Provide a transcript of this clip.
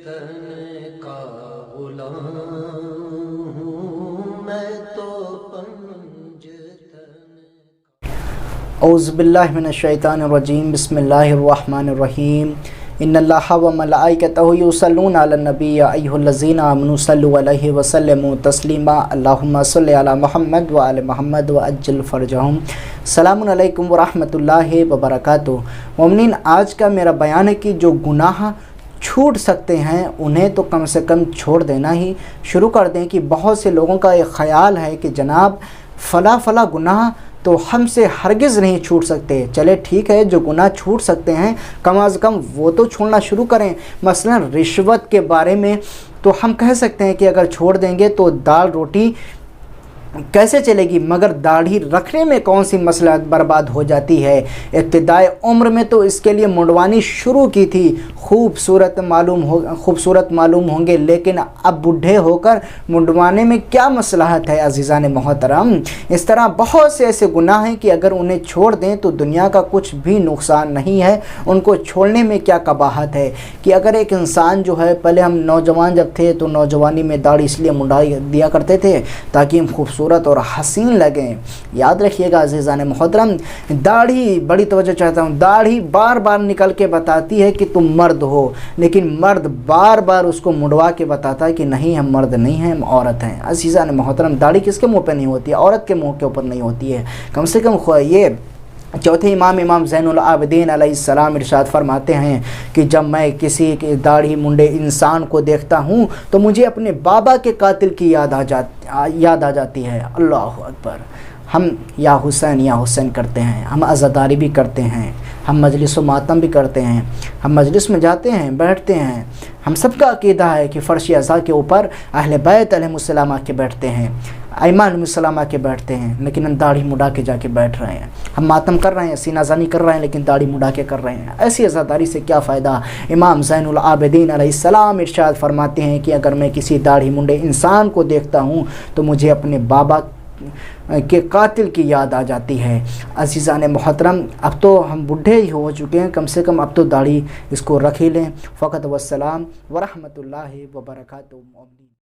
تن کا غلام ہوں میں تو اعوذ باللہ من الشیطان الرجیم بسم اللہ الرحمن الرحیم ان اللہ و ملائکتہ یصلون علی النبی یا ایھا الذین آمنوا صلوا علیہ وسلموا تسلیما اللہم صل علی محمد و آل محمد وعجل فرجہم۔ السلام علیکم ورحمۃ اللہ وبرکاتہ۔ مومنین، آج کا میرا بیان ہے کہ جو گناہ چھوٹ سکتے ہیں انہیں تو کم سے کم چھوڑ دینا ہی شروع کر دیں۔ کہ بہت سے لوگوں کا ایک خیال ہے کہ جناب فلاں گناہ تو ہم سے ہرگز نہیں چھوٹ سکتے۔ چلے ٹھیک ہے، جو گناہ چھوٹ سکتے ہیں کم از کم وہ تو چھوڑنا شروع کریں۔ مثلا رشوت کے بارے میں تو ہم کہہ سکتے ہیں کہ اگر چھوڑ دیں گے تو دال روٹی کیسے چلے گی، مگر داڑھی رکھنے میں کون سی مصلحت برباد ہو جاتی ہے۔ ابتدائے عمر میں تو اس کے لیے منڈوانی شروع کی تھی، خوبصورت معلوم ہوں گے، لیکن اب بوڑھے ہو کر منڈوانے میں کیا مصلحت ہے عزیزان محترم۔ اس طرح بہت سے ایسے گناہ ہیں کہ اگر انہیں چھوڑ دیں تو دنیا کا کچھ بھی نقصان نہیں ہے، ان کو چھوڑنے میں کیا قباحت ہے۔ کہ اگر ایک انسان جو ہے، پہلے ہم نوجوان جب تھے تو نوجوانی میں داڑھی اس لیے منڈا دیا کرتے تھے تاکہ ہم خوبصورت اور حسین لگیں۔ یاد رکھیے گا عزیزان محترم، داڑھی، بڑی توجہ چاہتا ہوں، داڑھی بار بار نکل کے بتاتی ہے کہ تم مرد ہو، لیکن مرد بار بار اس کو منڈوا کے بتاتا ہے کہ نہیں ہم مرد نہیں ہیں، ہم عورت ہیں۔ عزیزان محترم، داڑھی کس کے منہ پہ نہیں ہوتی ہے؟ عورت کے منہ کے اوپر نہیں ہوتی ہے۔ کم سے کم یہ چوتھے امام زین العابدین علیہ السلام ارشاد فرماتے ہیں کہ جب میں کسی کے داڑھی منڈے انسان کو دیکھتا ہوں تو مجھے اپنے بابا کے قاتل کی یاد آ جاتی ہے۔ اللہ اکبر۔ ہم یا حسین کرتے ہیں، ہم عزاداری بھی کرتے ہیں، ہم مجلس و ماتم بھی کرتے ہیں، ہم مجلس میں جاتے ہیں، بیٹھتے ہیں۔ ہم سب کا عقیدہ ہے کہ فرش عزا کے اوپر اہل بیت علیہ السلام آ کے بیٹھتے ہیں، ائمہ علیہ السلام آ کے بیٹھتے ہیں، لیکن ہم داڑھی مڈا کے جا کے بیٹھ رہے ہیں۔ ہم ماتم کر رہے ہیں، سینہ زنی کر رہے ہیں، لیکن داڑھی مڈا کے کر رہے ہیں۔ ایسی عزاداری سے کیا فائدہ؟ امام زین العابدین علیہ السلام ارشاد فرماتے ہیں کہ اگر میں کسی داڑھی منڈے انسان کو دیکھتا ہوں تو مجھے اپنے بابا کے قاتل کی یاد آ جاتی ہے۔ عزیزان محترم، اب تو ہم بڈھے ہی ہو چکے ہیں، کم سے کم اب تو داڑھی اس کو رکھ ہی لیں۔ فقط والسلام ورحمۃ اللہ وبرکاتہ۔